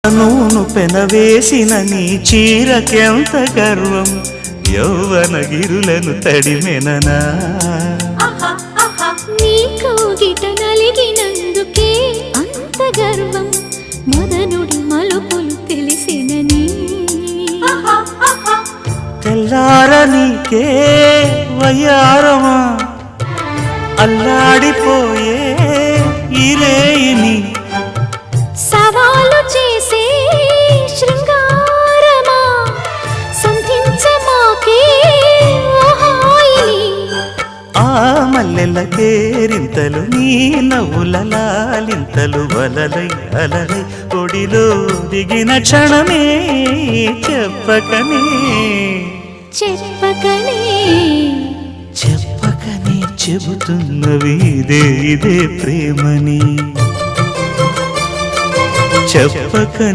నూను పెనవేసిన నీ చీరకెంత గర్వం, యౌవన గిరులను తడిమెననా. నీ కౌగిట నలిగినందుకే అంత గర్వం, మదనుడి మలుపులు తెలిసినని. తెల్లార నీకే వయ్యారమా, అల్లాడిపోయే ఇరేయిని. సవాలు చేసే శృంగారమా, సంధించమాకే ఓహాయిని. ఆ మల్లెల కేరింతలు నీ నవ్వుల లాలింతలు, వలలై అలలై ఒడిలో దిగిన క్షణమే చెప్పకనే చెప్పకనే చెప్పకనే చెబుతున్నవి ఇదే ఇదే ప్రేమని. చెప్పకనే